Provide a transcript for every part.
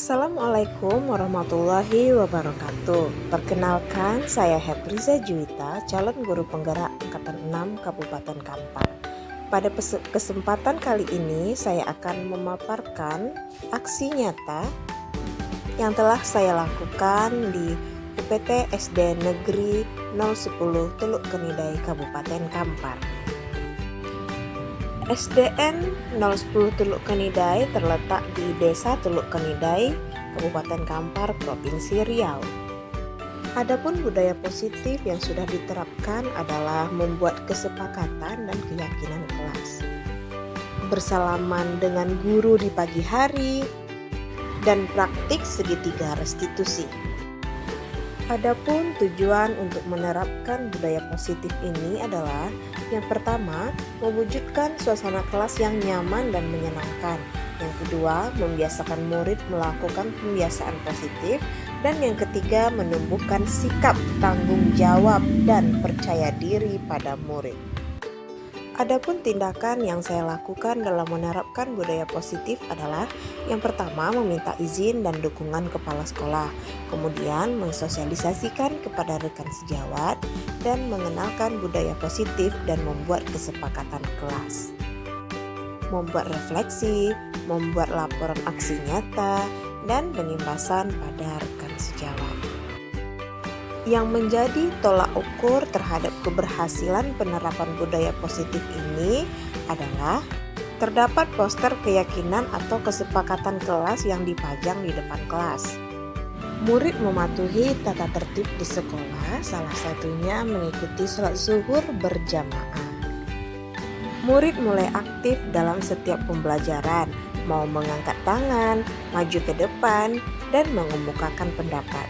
Assalamualaikum warahmatullahi wabarakatuh. Perkenalkan, saya Hepriza Juwita, calon guru penggerak Angkatan 6 Kabupaten Kampar. Pada kesempatan kali ini, saya akan memaparkan aksi nyata yang telah saya lakukan di UPT SD Negeri 010 Teluk Kenidai, Kabupaten Kampar. SDN 010 Teluk Kenidai terletak di Desa Teluk Kenidai, Kabupaten Kampar, Provinsi Riau. Adapun budaya positif yang sudah diterapkan adalah membuat kesepakatan dan keyakinan kelas, bersalaman dengan guru di pagi hari, dan praktik segitiga restitusi. Adapun tujuan untuk menerapkan budaya positif ini adalah yang pertama, mewujudkan suasana kelas yang nyaman dan menyenangkan. Yang kedua, membiasakan murid melakukan pembiasaan positif. Dan yang ketiga, menumbuhkan sikap tanggung jawab dan percaya diri pada murid. Adapun tindakan yang saya lakukan dalam menerapkan budaya positif adalah yang pertama, meminta izin dan dukungan kepala sekolah, kemudian mensosialisasikan kepada rekan sejawat dan mengenalkan budaya positif dan membuat kesepakatan kelas, membuat refleksi, membuat laporan aksi nyata, dan penimbasan pada rekan sejawat. Yang menjadi tolak ukur terhadap keberhasilan penerapan budaya positif ini adalah terdapat poster keyakinan atau kesepakatan kelas yang dipajang di depan kelas. Murid mematuhi tata tertib di sekolah, salah satunya mengikuti sholat zuhur berjamaah. Murid mulai aktif dalam setiap pembelajaran, mau mengangkat tangan, maju ke depan, dan mengemukakan pendapat.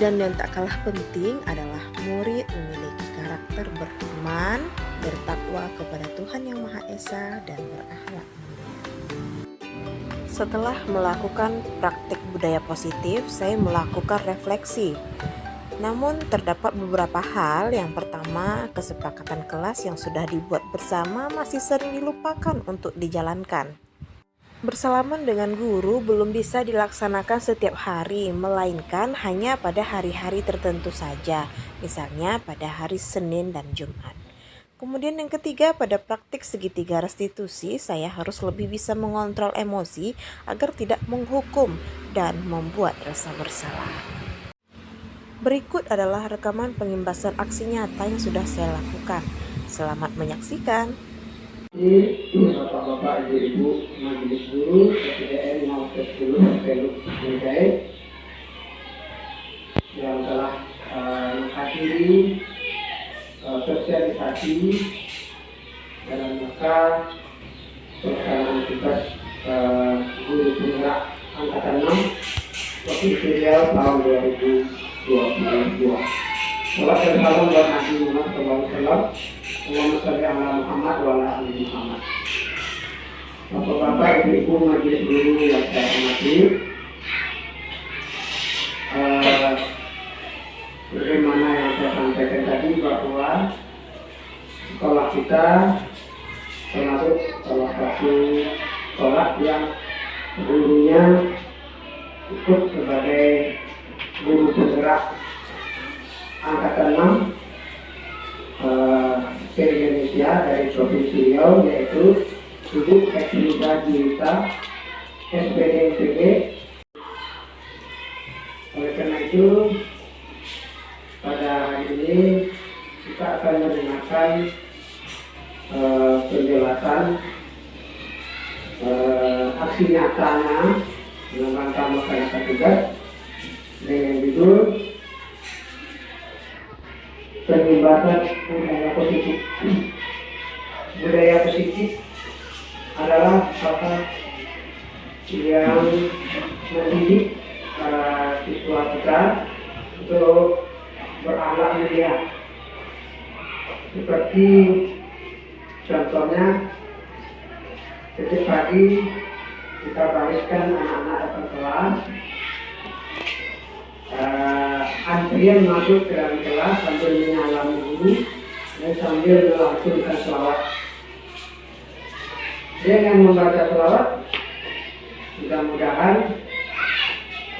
Dan yang tak kalah penting adalah murid memiliki karakter beriman, bertakwa kepada Tuhan Yang Maha Esa, dan berakhlak mulia. Setelah melakukan praktik budaya positif, saya melakukan refleksi. Namun terdapat beberapa hal. Yang pertama, kesepakatan kelas yang sudah dibuat bersama masih sering dilupakan untuk dijalankan. Bersalaman dengan guru belum bisa dilaksanakan setiap hari, melainkan hanya pada hari-hari tertentu saja, misalnya pada hari Senin dan Jumat. Kemudian yang ketiga, pada praktik segitiga restitusi, saya harus lebih bisa mengontrol emosi agar tidak menghukum dan membuat rasa bersalah. Berikut adalah rekaman pengimbasan aksi nyata yang sudah saya lakukan. Selamat menyaksikan. Bapak-bapak, ibu-ibu, majelis guru SDN 010 Teluk Kenidai yang telah menghadiri sosialisasi dalam rangka pelaksanaan tugas guru penggerak Angkatan 6 Provinsi Riau tahun 2022. Salam dan salam buat Nabi Muhammad SAW. Allahumma sholli ala Muhammad wa ala ali Muhammad. Bapak-bapak, ibu-ibu, majelis guru yang saya hormati, bagaimana yang saya sampaikan tadi bahwa sekolah kita termasuk salah satu sekolah yang gurunya ikut sebagai guru penggerak Angkatan 6 Indonesia dari Provinsi Riau, yaitu Ibu Hepriza Juwita SPDMTG. Oleh karena itu, pada hari ini kita akan mendengarkan penjelasan aksi nyatanya dalam rangka melaksanakan tugas dengan judul pengimbasan budaya positif. Budaya positif adalah kata yang mendidik para siswa kita untuk berakhlak mulia. Seperti contohnya, setiap pagi kita bariskan anak-anak datang kelas, antrian masuk ke dalam kelas sambil menyalami guru dan sambil melangsungkan sholawat. Dengan membaca sholawat, Mudah-mudahan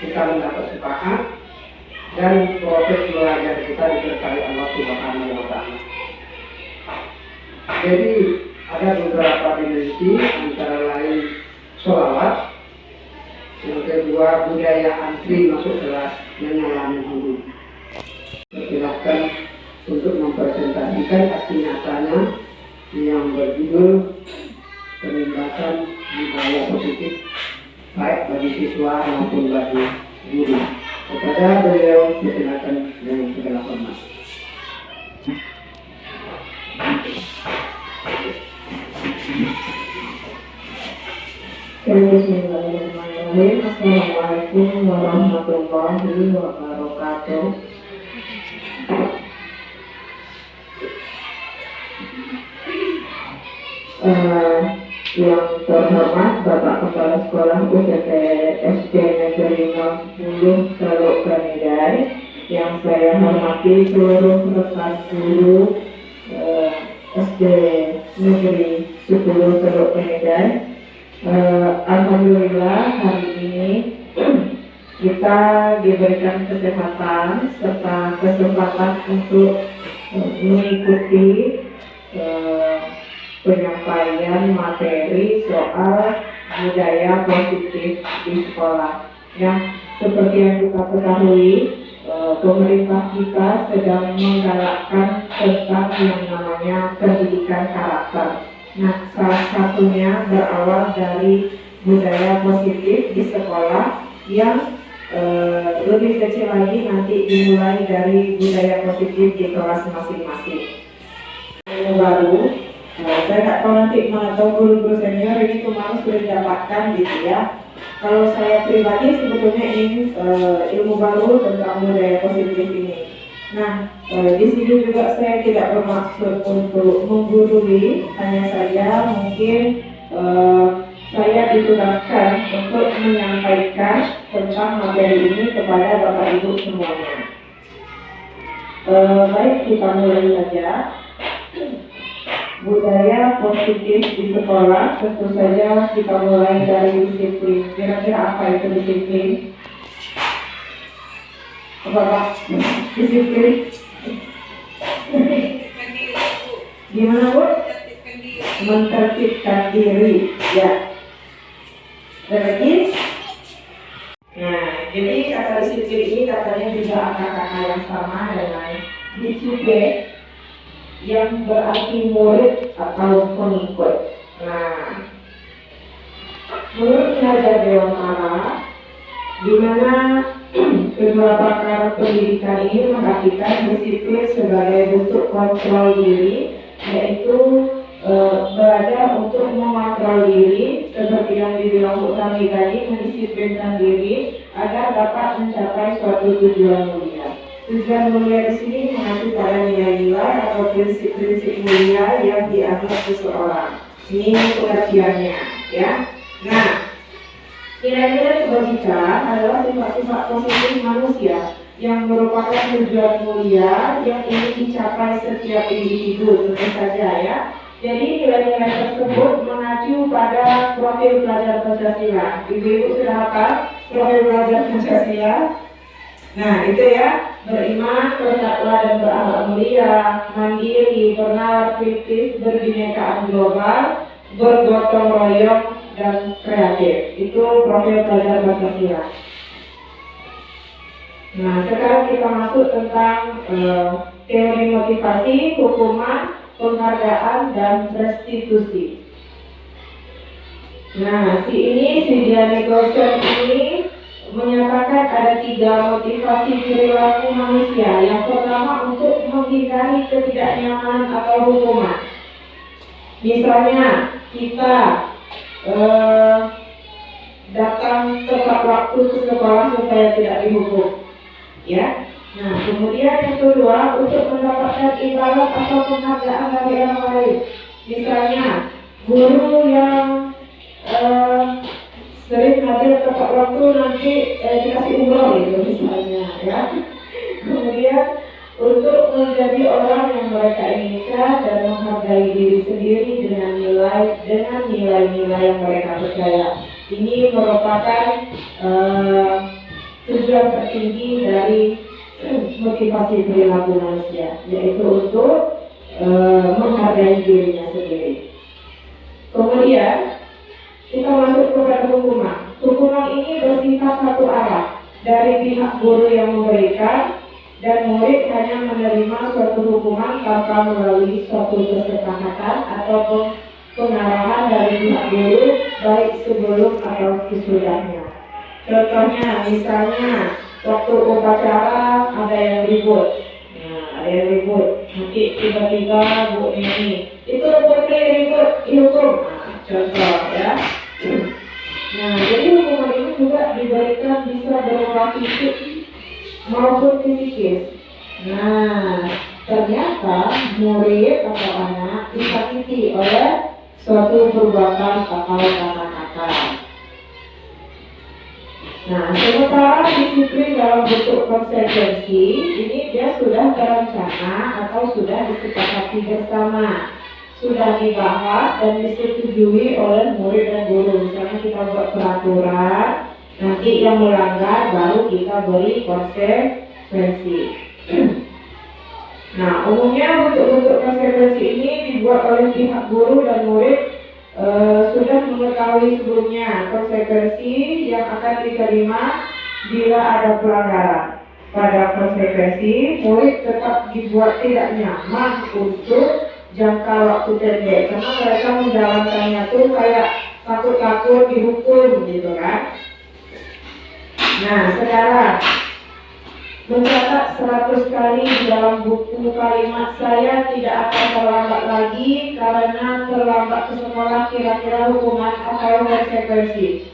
kita mendapat sepakat dan proses belajar kita diberkahi Allah Subhanahu wa Ta'ala. Jadi ada beberapa dimensi, antara lain sholawat, yang kedua budaya antri masuk kelas menyalami guru. Silakan untuk mempresentasikan aksi nyatanya yang berjudul penindakan budaya positif baik bagi siswa maupun bagi guru. Kepada beliau silakan dengan segala hormat. Bismillahirrahmanirrahim. Assalamualaikum warahmatullahi wabarakatuh. Yang terhormat Bapak Kepala Sekolah UTT SD Negeri 10 Teluk Kanidai, yang saya hormati seluruh rekan guru SD Negeri 10 Teluk Kanidai. Alhamdulillah hari ini kita diberikan kesehatan serta kesempatan untuk mengikuti penyampaian materi soal budaya positif di sekolah. Seperti yang kita ketahui, pemerintah kita sedang menggalakkan tentang yang namanya pendidikan karakter. Salah satunya berawal dari budaya positif di sekolah yang lebih kecil lagi nanti dimulai dari budaya positif di kelas masing-masing. Yang baru, saya nggak tahu nanti mana tahu guru-guru senior ini kemarin sudah didapatkan gitu ya. Kalau saya pribadi sebetulnya ini ilmu baru tentang budaya positif ini. Di sini juga saya tidak bermaksud untuk menggurui, hanya saja mungkin saya ditugaskan untuk menyampaikan tentang materi ini kepada Bapak Ibu semuanya. Baik, kita mulai saja. Budaya positif di sekolah, tentu saja kita mulai dari disiplin. Kira-kira apa itu disiplin? Bapak, disiplin. Gimana Bu? Mentertibkan diri, ya. Lagi? Jadi kata disiplin ini katanya juga kata-kata yang sama dengan disiplin, yang berarti murid atau pengikut. Menurut Kinerja Dewan Ara, di mana kedua pakar pendidikan ini memperhatikan disiplin sebagai bentuk kontrol diri, yaitu belajar untuk mengontrol diri, seperti yang dibilang Bu Rani tadi, mendisiplinkan diri agar dapat mencapai suatu tujuan mulia. Tujuan mulia di sini mengacu pada nilai-nilai atau prinsip-prinsip mulia yang dianggap seseorang. Ini pengertiannya, ya. Nilai-nilai kebajikan adalah sifat-sifat positif manusia yang merupakan tujuan mulia yang ingin dicapai setiap individu, tentu saja ya. Jadi nilai-nilai tersebut mengacu pada profil pelajar Pancasila. Ibu-ibu sudah hafal profil pelajar Pancasila? Itu ya, beriman, bertakwa dan berakhlak mulia, mandiri, bernalar kritis, berbinekaan global, bergotong royong dan kreatif. Itu profil pelajar Pancasila. Sekarang kita masuk tentang teori motivasi, hukuman, penghargaan dan restitusi. Si Diane Goshen ini menyatakan ada 3 motivasi perilaku manusia. Yang pertama, untuk menghindari ketidaknyamanan atau hukuman. Misalnya kita datang tepat waktu ke sekolah supaya tidak dihukum, ya. Kemudian yang kedua, untuk mendapatkan imbalan atau penghargaan dari orang lain. Misalnya guru yang sering hadir tepat waktu nanti dikasih umroh gitu misalnya, ya. Kemudian untuk menjadi orang yang mereka inginkan dan menghargai diri sendiri dengan nilai-nilai yang mereka percaya. Ini merupakan tujuan tertinggi dari motivasi perilaku manusia, yaitu untuk menghargai dirinya sendiri. Kemudian kita masuk kepada hukuman. Hukuman ini bersifat satu arah dari pihak guru yang memberikan, dan murid hanya menerima suatu hukuman tanpa melalui suatu kesepakatan ataupun pengarahan dari pihak guru, baik sebelum atau sesudahnya. Contohnya, misalnya waktu upacara ada yang ribut, nanti tiba-tiba Bu Neni, itu putri ribut, dihukum. Contoh ya. Nah, jadi hukuman ini juga diberikan bisa berupa fisik maupun psikis. Nah, ternyata murid atau anak disakiti oleh suatu perbuatan atau kata-kata. Nah, sementara disiplin dalam bentuk konsekuensi ini dia sudah terencana atau sudah disepakati bersama, sudah dibahas dan disetujui oleh murid dan guru. Misalnya kita buat peraturan, nanti yang melanggar baru kita beri konsekuensi. Nah, umumnya bentuk-bentuk konsekuensi ini dibuat oleh pihak guru dan murid sudah mengetahui sebelumnya konsekuensi yang akan diterima bila ada pelanggaran. Pada konsekuensi, murid tetap dibuat tidak nyaman untuk jangka waktu pendek, karena mereka menjalankannya tuh kayak takut-takut dihukum gitu kan. Nah, sekarang mencatat 100 kali di dalam buku kalimat saya tidak akan terlambat lagi karena terlambat ke sekolah, kira-kira hukuman atau konsekuensi.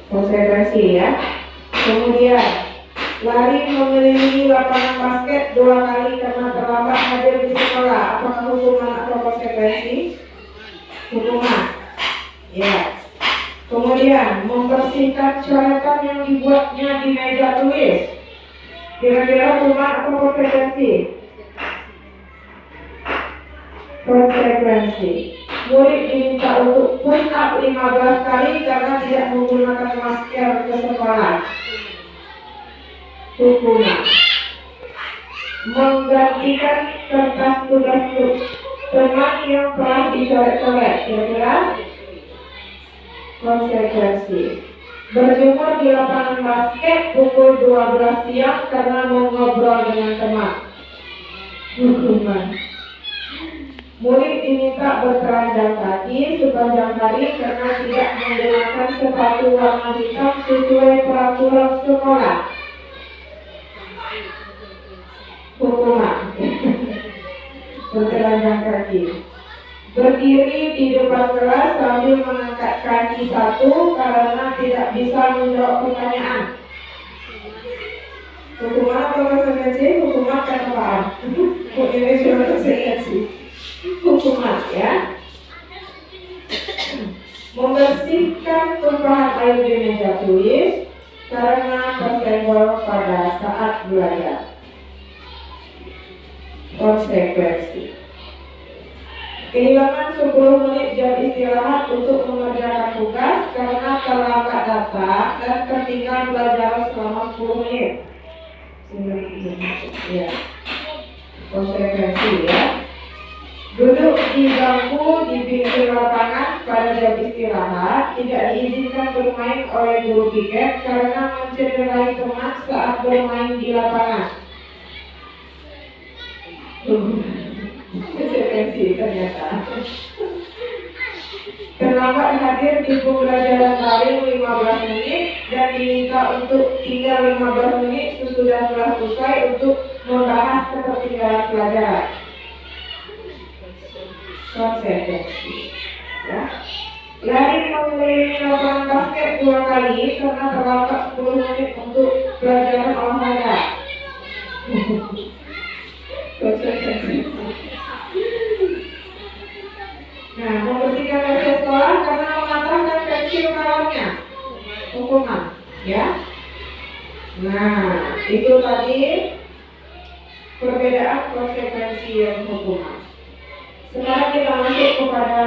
Konsekuensi ya. Kemudian lari mengelilingi lapangan basket 2 kali karena terlambat hadir di sekolah. Apakah hukuman atau konsekuensi? Hukuman. Ya. Kemudian membersihkan coretan yang dibuatnya di meja tulis. Kira-kira hukuman atau konsekuensi? Konsekuensi. Murid diminta untuk push up 15 kali karena tidak menggunakan masker ke sekolah. Hukuman. Menggantikan kertas tugas teman yang telah dicoret-coret. Kira-kira konsekuensi. Berjemur di lapangan basket pukul 12 siang karena mau ngobrol dengan teman. Hukuman. Murid diminta bertelanjang kaki sepanjang hari karena tidak menggunakan sepatu warna hitam sesuai peraturan sekolah. Hukuman. Bertelanjang kaki. Berdiri di depan kelas sambil mengangkat kaki satu karena tidak bisa menjawab pertanyaan. Hukuman atau konsekuensi? Hukuman kan apaan? Ini cuma konsekuensi. Hukuman ya. Membersihkan tumpahan air di meja tulis karena tersenggol pada saat belajar. Konsekuensi. Kehilangan 10 menit jam istirahat untuk mengerjakan tugas karena terlambat datang dan tertinggal belajar selama 10 menit. Ya. Konsekuensi ya. Duduk di bangku di pinggir lapangan pada jam istirahat, tidak diizinkan bermain oleh guru piket karena mencederai teman saat bermain di lapangan. Konsekuensi ternyata. Terlambat hadir di pembelajaran daring 15 menit dan diminta untuk tinggal 15 menit sesudah kelas usai untuk membahas ketertinggalan pelajaran. Konsekuensi ya. Lari mengelilingi lapangan basket 2 kali karena terlambat 10 menit untuk pelajaran olahraga. Konsekuensi. Nah, membersihkan WC sekolah karena mematahkan pensil kawannya. Hukuman ya. Nah, itu tadi perbedaan konsekuensi hukuman. Sekarang kita masuk kepada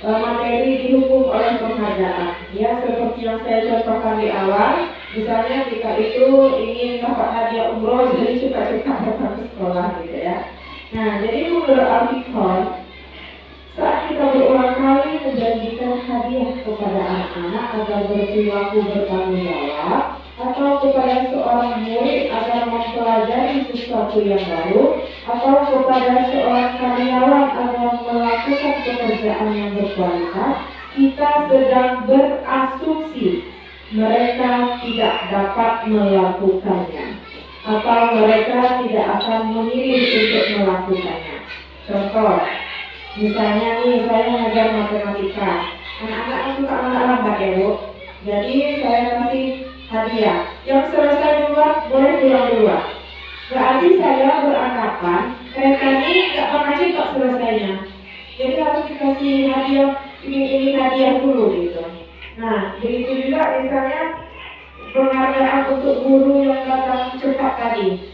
materi dihukum oleh penghargaan. Ya, seperti yang saya contohkan di awal, misalnya kita itu ingin dapat hadiah umroh, jadi suka-suka datang ke sekolah gitu ya. Nah, jadi menurut Al-Fiqh, saat kita berulang kali menjanjikan hadiah kepada anak-anak agar berperilaku bertanggung jawab, atau kepada seorang murid agar mempelajari sesuatu yang baru, atau kepada seorang karyawan agar melakukan pekerjaan yang berkualitas, kita sedang berasumsi mereka tidak dapat melakukannya, atau mereka tidak akan memilih untuk melakukannya. Contoh, misalnya nih, saya ngajar matematika, anak-anak suka lambat ya Bu, jadi saya kasih hadiah, yang selesai duluan boleh pulang duluan. Berarti saya beranggapan mereka ini nggak pernah cepat selesainya, jadi harus dikasih hadiah, ini hadiah dulu gitu. Nah, begitu juga misalnya penghargaan untuk guru yang datang cepat tadi.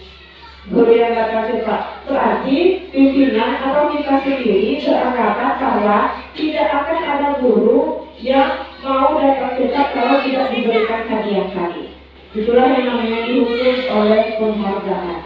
Guru yang datang cepat, berarti pimpinan atau kita sendiri beranggapan bahwa tidak akan ada guru yang mau datang cepat kalau tidak diberikan hadiah tadi. Itulah yang namanya dihukum oleh penghargaan.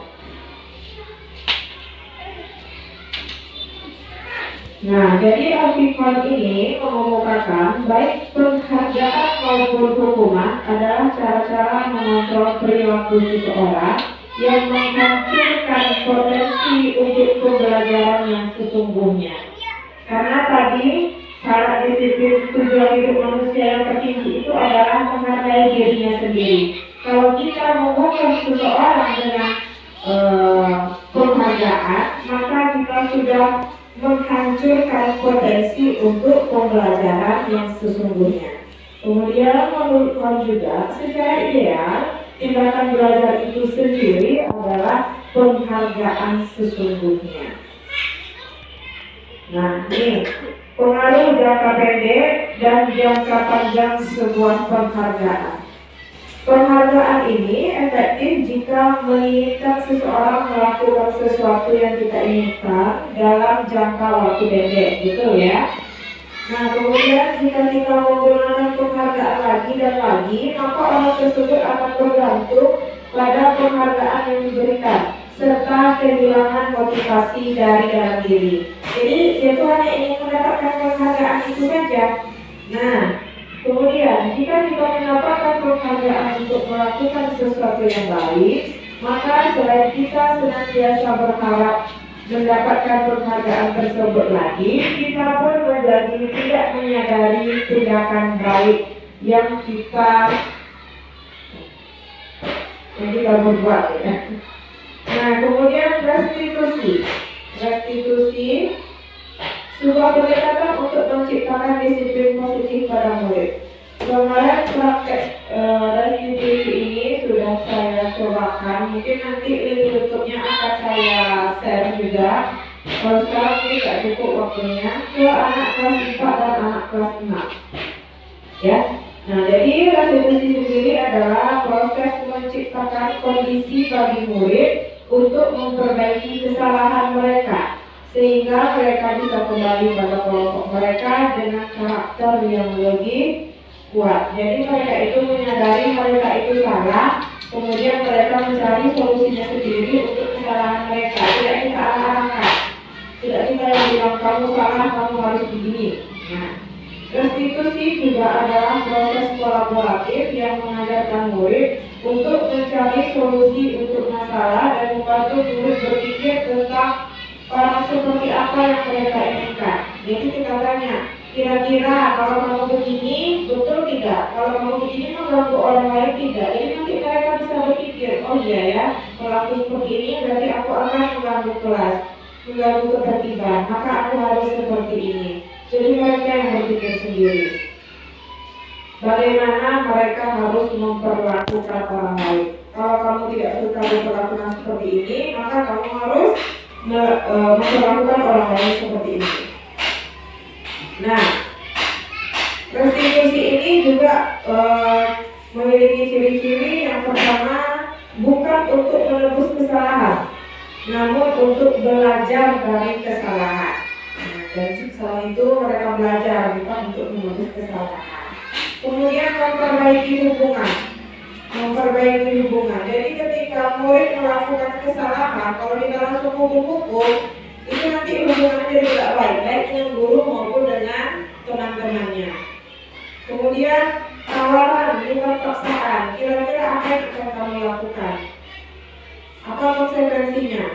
Nah, jadi Al-Fiqh ini mengemukakan baik penghargaan maupun hukuman adalah cara-cara mengontrol perilaku seseorang yang menghancurkan potensi untuk pembelajaran yang sesungguhnya. Karena tadi syarat disiplin tujuan hidup manusia yang tertinggi itu adalah menghargai dirinya sendiri. Kalau kita menghukum seseorang dengan penghargaan, maka kita sudah menghancurkan potensi untuk pembelajaran yang sesungguhnya. Kemudian menurut juga secara ideal tindakan belajar itu sendiri adalah penghargaan sesungguhnya. Nah, ini pengaruh jangka pendek dan jangka panjang sebuah penghargaan. Penghargaan ini efektif jika menginginkan seseorang melakukan sesuatu yang kita inginkan dalam jangka waktu pendek, gitu ya. Nah, kemudian jika kita menggunakan penghargaan lagi dan lagi, maka orang tersebut akan bergantung pada penghargaan yang diberikan, serta kehilangan motivasi dari dalam diri. Jadi, dia tuh hanya ingin mendapatkan penghargaan itu saja. Nah, kemudian jika kita mendapatkan penghargaan untuk melakukan sesuatu yang baik, maka selain kita senantiasa berharap mendapatkan penghargaan tersebut lagi, kita pun menjadi tidak menyadari tindakan baik yang kita berbuat ya. Nah, kemudian restitusi sebuah pendekatan untuk menciptakan disiplin positif pada murid. Kemarin praktek restitusi ini sudah saya cobakan, mungkin nanti link YouTube-nya akan saya share juga. Kalau sekarang ini tidak cukup waktunya, ke anak kelas 4 dan anak kelas 6 ya. Nah, jadi restitusi sendiri adalah proses menciptakan kondisi bagi murid untuk memperbaiki kesalahan mereka, sehingga mereka bisa kembali pada kelompok mereka dengan karakter yang lebih kuat. Jadi mereka itu menyadari mereka itu salah, kemudian mereka mencari solusinya sendiri untuk kesalahan mereka. Tidak kita arahkan, tidak kita yang bilang kamu salah, kamu harus begini. Nah, restitusi juga adalah proses kolaboratif yang mengajarkan murid untuk mencari solusi untuk masalah dan membantu murid berpikir tentang orang seperti apa yang mereka inginkan. Jadi kita tanya, kira-kira kalau kamu begini betul tidak? Kalau kamu begini mengganggu orang lain tidak? Jadi nanti mereka bisa berpikir, oh iya ya, kalau aku seperti ini berarti aku akan mengganggu kelas, mengganggu ketertiban, maka aku harus seperti ini. Jadi mereka yang berpikir sendiri bagaimana mereka harus memperlakukan orang lain. Kalau kamu tidak suka diperlakukan seperti ini, maka kamu harus memperlakukan orang lain seperti ini. Nah, restitusi ini juga memiliki ciri-ciri. Yang pertama, bukan untuk menebus kesalahan. namun untuk belajar dari kesalahan. Nah, dari kesalahan itu mereka belajar bukan untuk menebus kesalahan. Kemudian memperbaiki hubungan. Jadi ketika murid melakukan kesalahan, kalau kita langsung hukum, itu nanti hubungannya jadi tidak baik, baik dengan guru maupun dengan teman-temannya. Kemudian tawaran bukan paksaan. Kira-kira apa yang akan kamu lakukan? Apa konsekuensinya?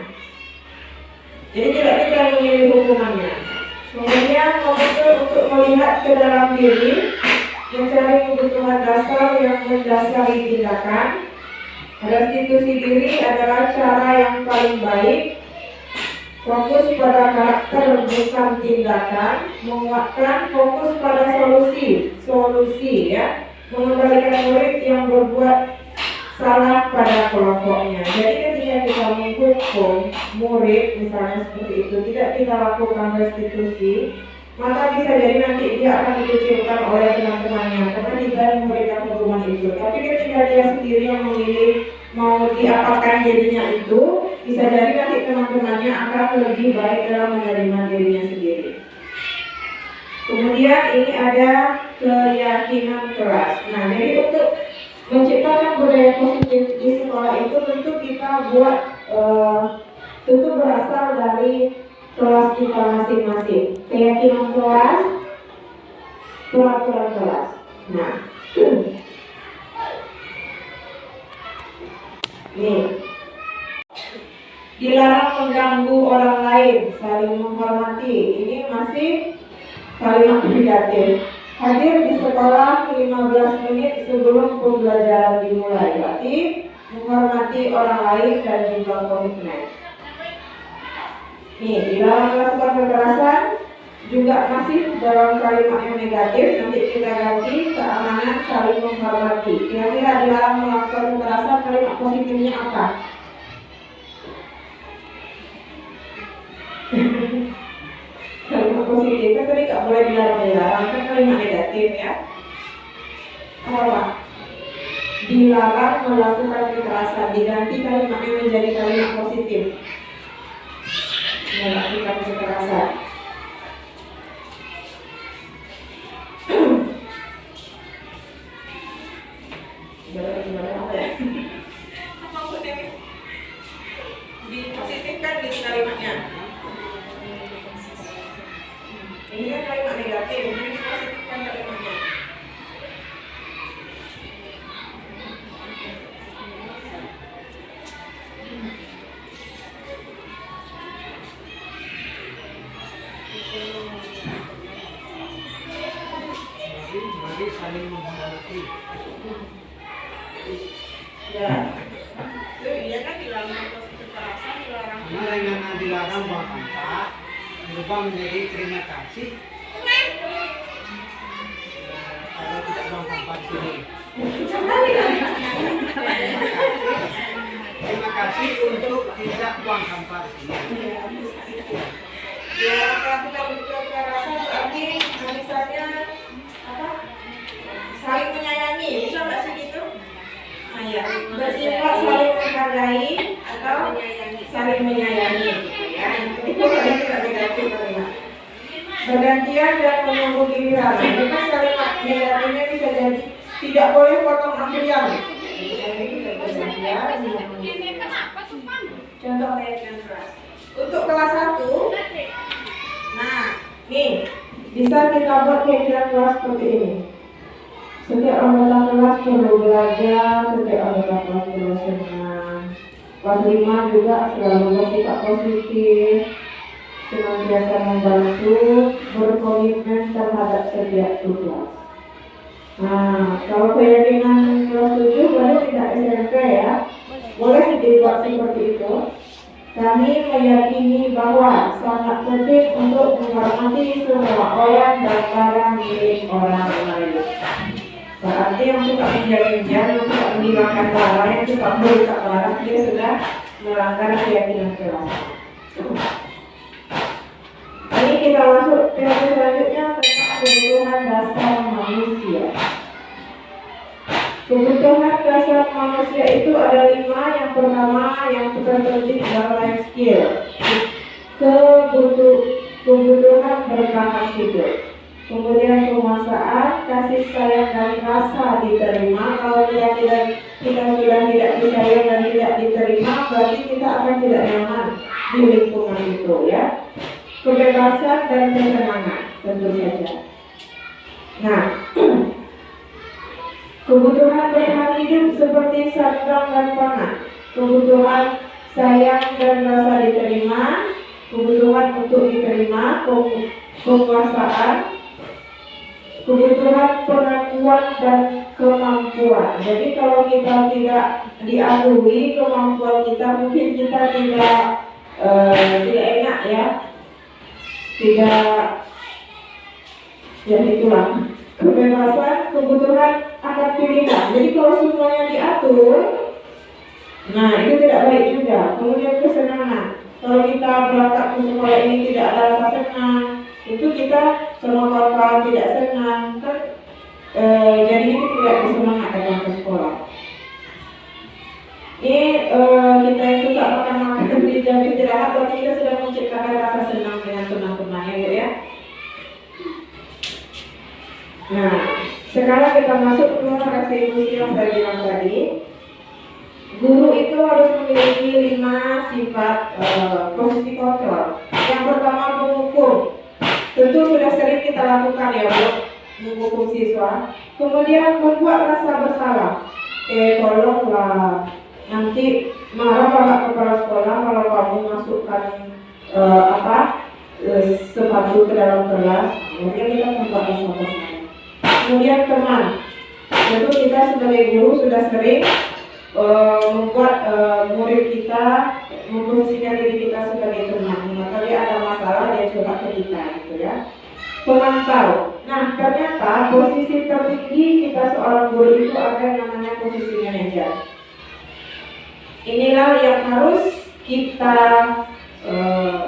Jadi tidak kita memilih hukumannya. Kemudian komitmen untuk melihat ke dalam diri, mencari kebutuhan dasar yang mendasari tindakan. Restitusi diri adalah cara yang paling baik. Fokus pada karakter bukan tindakan. Menguatkan fokus pada solusi ya. Mengembalikan murid yang berbuat salah pada kelompoknya. Jadi ketika kita menghukum murid misalnya seperti itu, tidak kita lakukan restitusi, maka bisa jadi nanti dia akan dikucilkan oleh teman-temannya karena tidak memberikan hukuman itu. Tapi ketika dia sendiri yang memilih mau diapakan jadinya itu, bisa jadi nanti teman-temannya akan lebih baik dalam menerima dirinya sendiri. Kemudian ini ada keyakinan keras. Nah, jadi untuk menciptakan budaya positif di sekolah itu tentu kita buat tentu berasal dari kelas kita masing-masing. Keyakinan kelas, peraturan kelas. Nah, nih, dilarang mengganggu orang lain, saling menghormati. Ini masih kalimat negatif. Hadir di sekolah 15 menit sebelum pembelajaran dimulai. Berarti menghormati orang lain dan juga komitmen. Nih, dilarang melakukan kekerasan juga masih dalam kalimat yang negatif. Nanti kita ganti keamanan, saling menghormati. Kira-kira dilarang melakukan kekerasan, kalimat positifnya apa? Kalimat positif kan tadi nggak boleh dilarang kan kalimat negatif ya. Apa? Dilarang melakukan kekerasan, diganti kalimatnya menjadi kalimat positif. Melakukan kekerasan. Dipositifkan di kalimatnya. Ini kan kalimat negatif, jadi dipositifkan kalimatnya. Mari saling menghormati. Ya. Itu dia kan dilarang kekerasan, dilarang. Karena dengan dilarang buang sampah berubah menjadi terima kasih. Kalau tidak buang sampah di sini. Terima kasih untuk tidak buang sampah di sini. Ya, melakukan kekerasan berarti misalnya apa? Saling menyayangi, bisa nggak sih gitu? Nah, ya, bersifat saling menghargai atau saling menyayangi, ya. Itu tidak negatif kalimat. Bergantian dan menunggu giliran. Ini kan kalimat negatifnya bisa jadi tidak boleh potong antrian. Contoh keyakinan keras. Untuk kelas 1, nah, nih bisa kita buat keyakinan kelas seperti ini. Setiap anggota kelas perlu belajar, setiap anggota kelas perlu senang. Kelas 5 juga selalu bersikap positif, senantiasa membantu, berkomitmen terhadap setiap tugas. Nah, kalau keyakinan kelas 7 boleh tidak SMP ya, boleh dibuat seperti itu. Kami meyakini bahwa sangat penting untuk menghormati semua orang dan barang milik orang lain. Berarti yang suka menjaga-jaga, yang suka menghilangkan barang, yang suka merusak barang, dia sudah melanggar keyakinan kelas. Ini kita masuk teori selanjutnya tentang kebutuhan dasar manusia. Kebutuhan dasar manusia itu ada 5. Yang pertama, yang terpenting adalah life skill. Kebutuhan bertahan hidup. Kemudian penguasaan, kasih sayang dan rasa diterima. Kalau kita sudah tidak disayang dan tidak diterima, berarti kita akan tidak nyaman di lingkungan itu, ya. Kebebasan dan kesenangan, tentu saja. Nah, kebutuhan bertahan hidup seperti sandang dan pangan, kebutuhan sayang dan rasa diterima, kebutuhan untuk diterima, penguasaan, kebutuhan pengakuan dan kemampuan. Jadi kalau kita tidak diakui kemampuan kita, mungkin kita tidak enak, ya, tidak, ya itulah. Kebebasan, kebutuhan akan pilihan. Jadi kalau semuanya diatur, nah itu tidak baik juga. Kemudian kesenangan. Kalau kita berangkat ke sekolah ini tidak ada rasa senang, itu kita sama kawan-kawan tidak senang, kan? Jadi kita tidak bersemangat datang ke sekolah. Ini kita yang suka makan di jam istirahat, berarti kita sudah menciptakan rasa senang dengan teman-temannya, ya. Nah, sekarang kita masuk ke atribusi yang saya bilang tadi. Guru itu harus memiliki 5 sifat posisi kontrol. Yang pertama, mengukur. Tentu sudah sering kita lakukan, ya, Bu, menghukum siswa. Kemudian membuat rasa bersalah. Tolonglah, nanti marah Bapak Kepala Sekolah kalau kamu masukkan sepatu ke dalam kelas. Kemudian kita membuat rasa bersalah. Kemudian teman, tentu kita sebagai guru sudah sering membuat murid kita memposisikan diri kita sebagai teman. Maka dia ada masalah, dia coba ke kita, gitu, ya. Pemantau. Nah, ternyata posisi tertinggi kita seorang guru itu ada yang namanya posisi manajer. Inilah yang harus kita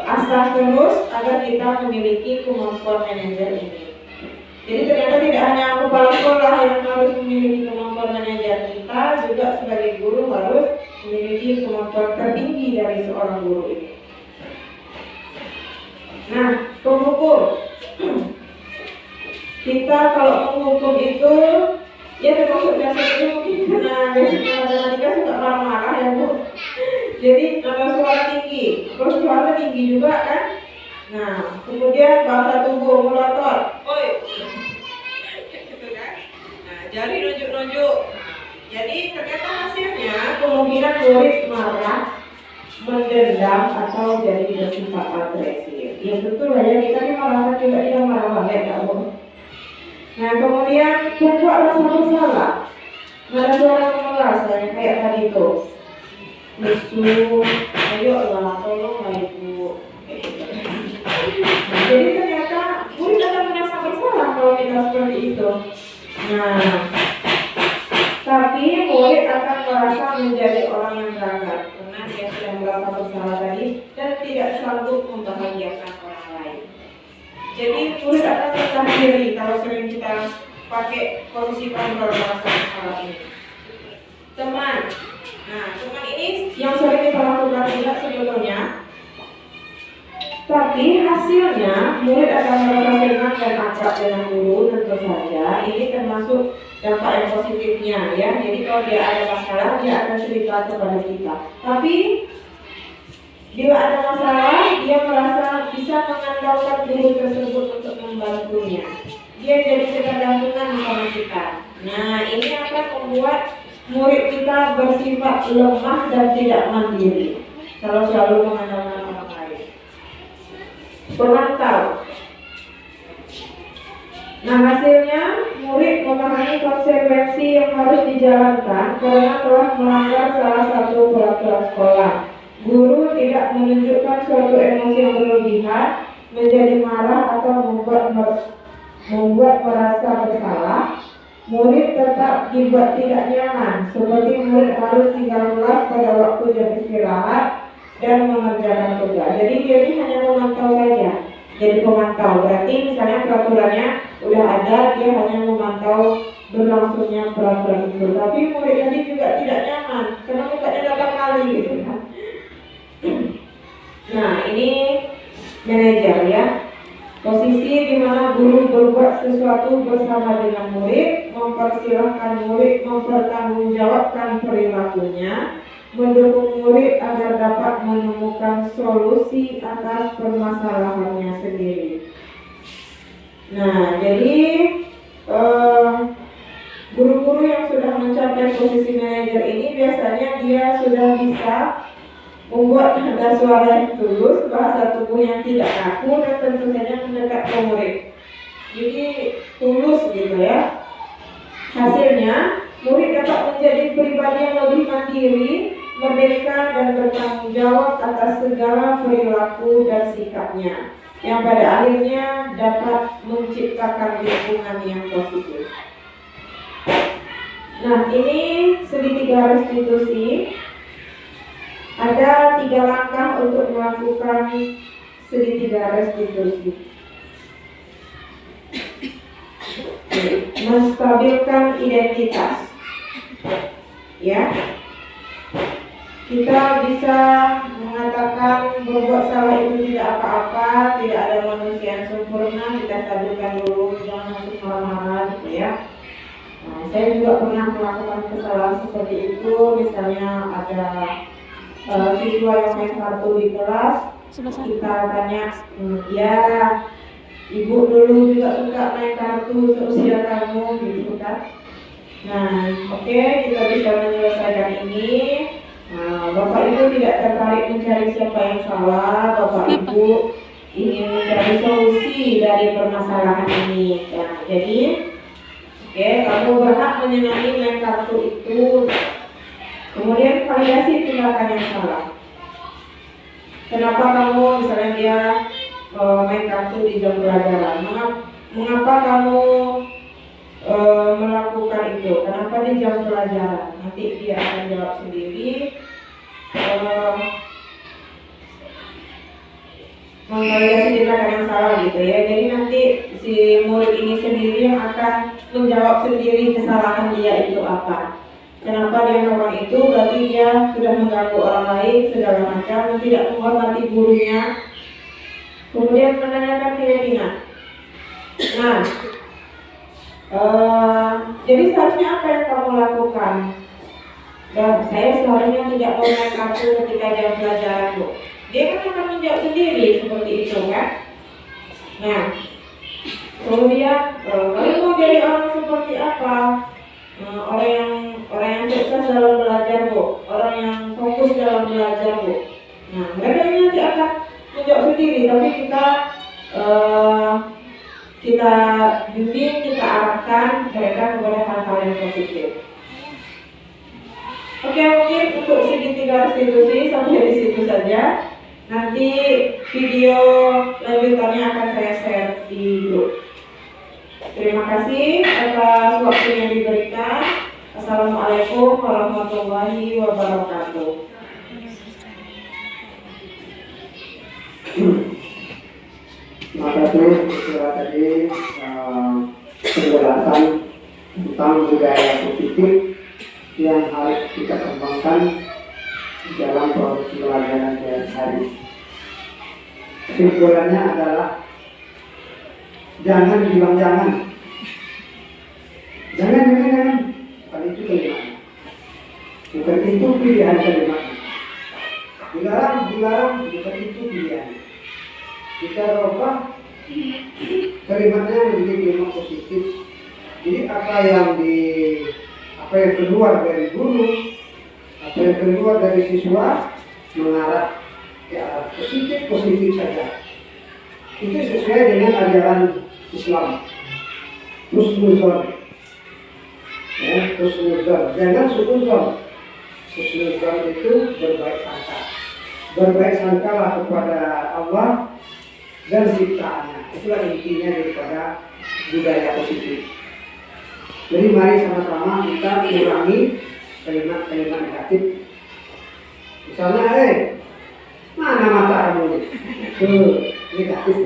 asah terus agar kita memiliki kemampuan manajer ini. Jadi ternyata tidak hanya kepala sekolah yang harus memiliki kemampuan manajer, kita juga sebagai guru harus memiliki kemampuan tertinggi dari seorang guru ini. Nah, penghukum. Kita kalau menghukum itu, ya termasuk dasar itu mungkin karena basicnya matematika suka marah-marah, ya, Bu. Jadi nada suara tinggi, terus suara tinggi juga, kan? Nah, kemudian bahasa tubuh mulator, oi, gitu, kan? Nah, jari nunjuk-nunjuk. Jadi ternyata hasilnya kemungkinan murid marah, mendendam atau jadi bersifat agresif. Ya betul lah, ya, kita kan merasakan juga dia marah balik, ya, Bu. Nah, kemudian membuat rasa bersalah. Nada suara mengeras, kayak tadi itu. Musuh, ayolah, tolonglah Ibu. Jadi ternyata murid akan merasa bersalah kalau kita seperti itu. Nah, tapi murid akan merasa menjadi orang yang gagah karena dia sudah merasa bersalah tadi dan tidak sanggup membahagiakan orang lain. Jadi murid akan rendah diri kalau sering kita pakai posisi kontrol merasa bersalah ini. Teman. Nah, teman ini yang sering kita lakukan juga sebetulnya. Tapi hasilnya murid akan merasa senang dan akrab dengan guru, tentu saja. Ini termasuk dampak yang positifnya, ya. Jadi kalau dia ada masalah, dia akan cerita kepada kita. Tapi bila ada masalah, dia merasa bisa mengandalkan guru tersebut untuk membantunya. Dia jadi ketergantungan sama kita. Nah, ini akan membuat murid kita bersifat lemah dan tidak mandiri kalau selalu mengandalkan orang lain. Pemantau. Nah, hasilnya murid memahami konsekuensi yang harus dijalankan karena telah melanggar salah satu peraturan sekolah. Guru tidak menunjukkan suatu emosi yang berlebihan, menjadi marah atau membuat merasa bersalah. Murid tetap dibuat tidak nyaman, seperti murid harus tinggal kelas pada waktu jam istirahat dan mengerjakan tugas. Jadi dia ini hanya memantau saja. Jadi pemantau berarti misalnya peraturannya udah ada, dia hanya memantau berlangsungnya peraturan itu. Tapi murid tadi juga tidak nyaman karena mukanya datang kali gitu kan. Nah, ini manajer ya. Posisi di mana guru berbuat sesuatu bersama dengan murid, mempersilahkan murid mempertanggungjawabkan perilakunya, mendukung murid agar dapat menemukan solusi atas permasalahannya sendiri. Nah, jadi guru-guru yang sudah mencapai posisi manajer ini biasanya dia sudah bisa membuat nada suara yang tulus, bahasa tubuh yang tidak kaku, dan tentu saja mendekat ke murid. Jadi tulus gitu ya. Hasilnya, murid dapat menjadi pribadi yang lebih mandiri, merdeka, dan bertanggung jawab atas segala perilaku dan sikapnya, yang pada akhirnya dapat menciptakan lingkungan yang positif. Nah, ini segitiga restitusi. Ada 3 langkah untuk melakukan segitiga restitusi. Menstabilkan identitas. Ya. Kita bisa mengatakan berbuat salah itu tidak apa-apa, tidak ada manusia yang sempurna, kita stabilkan dulu, jangan langsung marah-marah gitu ya. Nah, saya juga pernah melakukan kesalahan seperti itu, misalnya ada siswa yang main kartu di kelas, kita tanya, ya ibu dulu juga suka main kartu seusia kamu gitu kan. Nah, oke, kita bisa menyelesaikan ini. Nah, Bapak Ibu tidak tertarik mencari siapa yang salah, Bapak Ibu ingin mencari solusi dari permasalahan ini. Nah, jadi oke, kamu berhak menyenangi main kartu itu. Kemudian variasi tindakan yang salah. Kenapa kamu misalnya dia main kartu di jam pelajaran? Mengapa kamu melakukan itu? Kenapa di jam pelajaran? Nanti dia akan jawab sendiri. Memvariasi tindakan yang salah gitu ya. Jadi nanti si murid ini sendiri yang akan menjawab sendiri kesalahan dia itu apa. Kenapa dia melakukan itu? Berarti dia sudah mengganggu orang lain segala macam, tidak menghormati gurunya. Kemudian menanyakan keyakinan. Nah, jadi seharusnya apa yang kamu lakukan? Saya seharusnya tidak mau main kartu ketika jam pelajaran, Bu. Dia kan akan menjawab sendiri seperti itu kan? Nah, kemudian kamu mau jadi orang seperti apa? Orang yang sukses dalam belajar, Bu. Orang yang fokus dalam belajar, Bu. Nah, mereka ini nanti akan menjawab sendiri, tapi kita bimbing, kita arahkan mereka kepada hal-hal yang positif. Oke, mungkin untuk segitiga restitusi sampai di situ saja. Nanti video lanjutannya akan saya share di grup. Terima kasih atas waktu yang diberikan. Assalamualaikum warahmatullahi wabarakatuh. Terima kasih setelah tadi penjelasan tentang budaya positif yang harus kita kembangkan di dalam proses pelajaran sehari-hari. Kesimpulannya adalah jangan bilang jangan. Jangan. Bukan itu kalimatnya. Bukan itu pilihan kalimatnya. Dilarang, bukan itu pilihan. Kita rubah kalimatnya menjadi kalimat positif. Jadi apa yang keluar dari guru, apa yang keluar dari siswa mengarah ke arah positif saja. Itu sesuai dengan ajaran Islam. Husnuzon, ya, husnuzon. Jangan suudzon. Husnuzon itu berbaik sangka. Berbaik sangkalah kepada Allah dan ciptaannya. Itulah intinya daripada budaya positif. Jadi mari sama-sama kita kurangi kalimat-kalimat negatif. Misalnya, mana mata kamu ini? Negatif.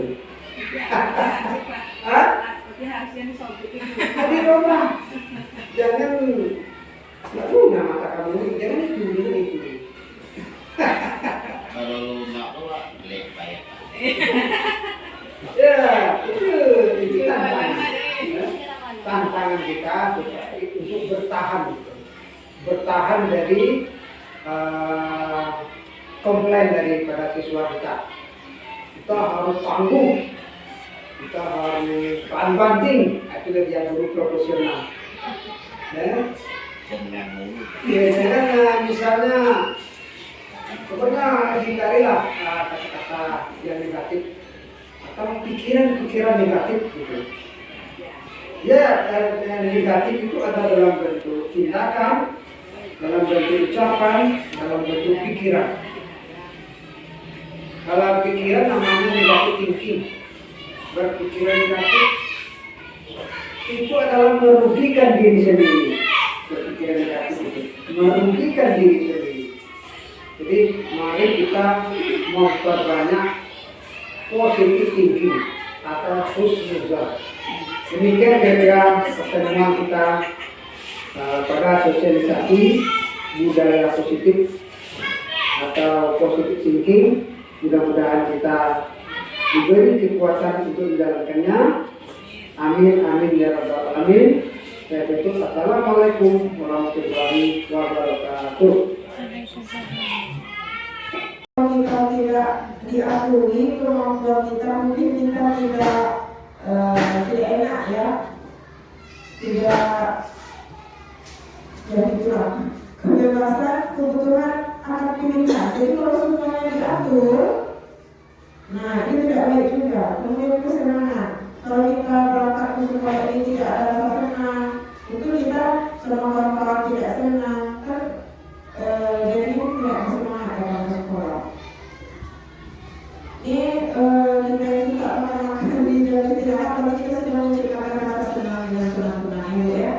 Tadi coba. Jangan nggak punya mata kamu, jangan itu. Kalau lu nggak bawa, jelek bayar. Ya, itu tantangan. Ya. Tantangan kita untuk bertahan dari komplain daripada siswa kita. Kita harus tangguh, kita harus banting. Itu dia guru profesional. Ya. Biasanya misalnya, pokoknya hindarilah kata-kata yang negatif atau pikiran-pikiran negatif gitu. Ya, yang negatif itu ada dalam bentuk tindakan, dalam bentuk ucapan, dalam bentuk pikiran. Kalau pikiran namanya negatif thinking, berpikiran negatif itu adalah merugikan diri sendiri. Berpikiran negatif itu merugikan diri sendiri. Jadi mari kita memperbanyak positive thinking atau husnuzon. Demikian kira-kira pertemuan kita pada sosialisasi budaya positif atau positive thinking. Mudah-mudahan kita diberi kekuatan untuk menjalankannya. Amin, amin ya rabbal alamin. Saya tutup. Assalamualaikum warahmatullahi wabarakatuh. Kita tidak diakui kemampuan kita, mungkin kita tidak enak ya, tidak jadi kurang kebebasan kebutuhan aktivitas. Jadi kalau semuanya diatur, nah ini tidak baik juga. Kemudian kesenangan, kalau kita berangkat ke sekolah ini tidak ada rasa senang, itu kita sama kawan-kawan tidak senang kan, jadi tidak bersemangat dalam sekolah. Ini kita yang suka makan di jalan istirahat, kalau kita sedang menciptakan rasa senang yang senang-senang ini ya.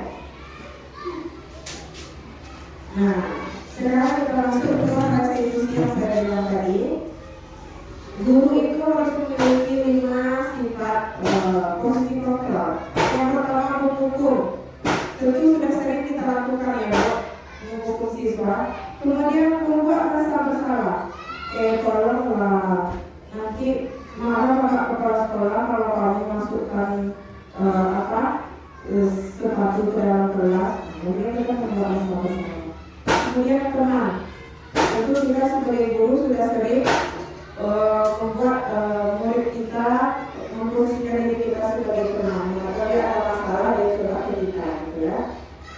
Nah, sekarang kita masuk ke bahasa Indonesia yang saya bilang tadi. Guru itu harus memiliki 5 sifat positif program. Yang pertama menghukum, tentu sudah sering kita lakukan ya, menghukum siswa. Kemudian membuat rasa bersalah. Tolonglah nanti marah Pak Kepala Sekolah kalau kamu masukkan sepatu ke dalam kelas. Kemudian kita membuat rasa bersalah. Kemudian teman, tentu kita sebagai guru sudah sering membuat murid kita memposisikan diri kita sebagai teman. Kalau dia ada masalah dia curhat ke kita, gitu ya.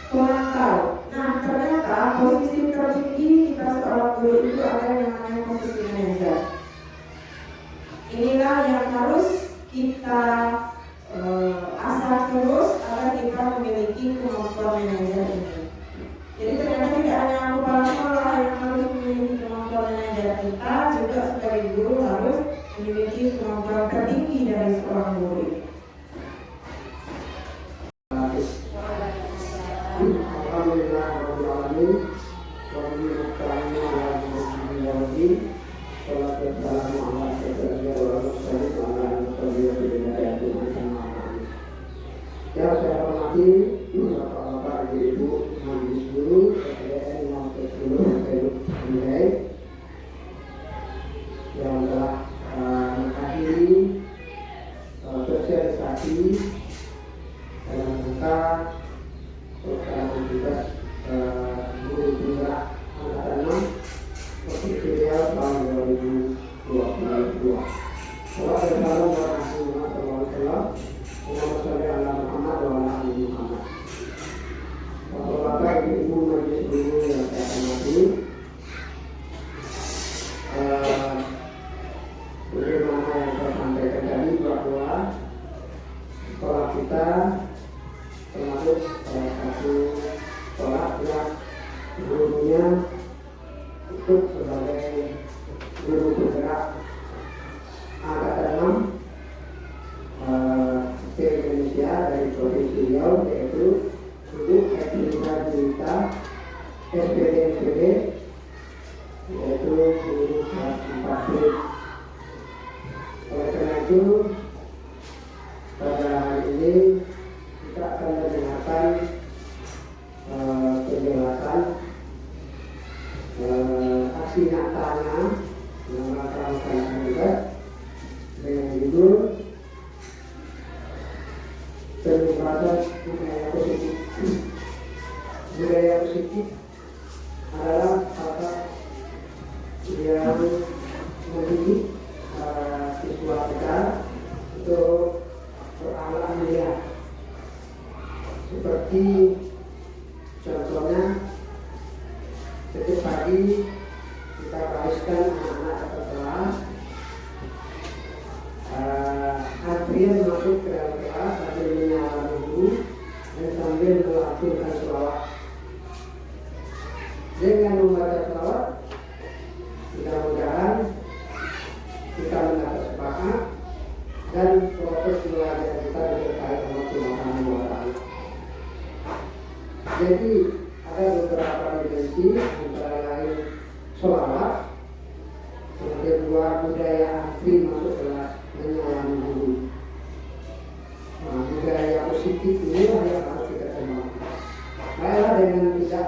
Pemantau. Nah ternyata posisi tertinggi kita seorang guru itu ada yang namanya posisi manajer. Inilah yang harus kita asah terus agar kita memiliki kemampuan manajer ini. Jadi ternyata tidak hanya kepala sekolah yang harus memiliki kemampuan manajer, kita juga sebagai guru harus memiliki kemampuan tertinggi dari seorang murid. Yang saya hormati Bapak-bapak, Ibu, majelis guru, SDN, Imam Teknologi, Teknologi Nilai yang telah menghadiri sosialisasi dalam rangka pelaksanaan tugas guru tingkat angkatan 6 Provinsi Riau tahun 2022. Wassalamualaikum warahmatullahi wabarakatuh. Allahumma sholli ala Muhammad wa ala ali Muhammad. Bapak-bapak, ibu-ibu, majelis guru yang saya hormati, bagaimana yang saya sampaikan tadi bahwa sekolah kita termasuk salah satu sekolah yang gurunya ikut sebagai guru bergerak angkatan 6 Indonesia dari Provinsi Riau, yaitu untuk Eka SPDMPD, yaitu guru kelas 4. Oleh karena itu pada hari ini pembahasan budaya positif. Budaya positif adalah kata yang mendidik siswa kita untuk berakhlak mulia. Seperti contohnya, setiap pagi kita bariskan anak-anak ke kelas, antrian masuk ke dalam kelas sambil menyalakan guru dan sambil melakukan selawat. Dengan membaca selawat, mudah-mudahan kita mendapat sepakat dan proses belajar kita diberkahi Allah Subhanahu wa Ta'ala. Jadi ada beberapa dimensi, antara lain sholawat, yang kedua budaya antri masuk kelas menyalami guru. Budaya positif ini yang harus kita kembangkan. Baiklah, dengan tidak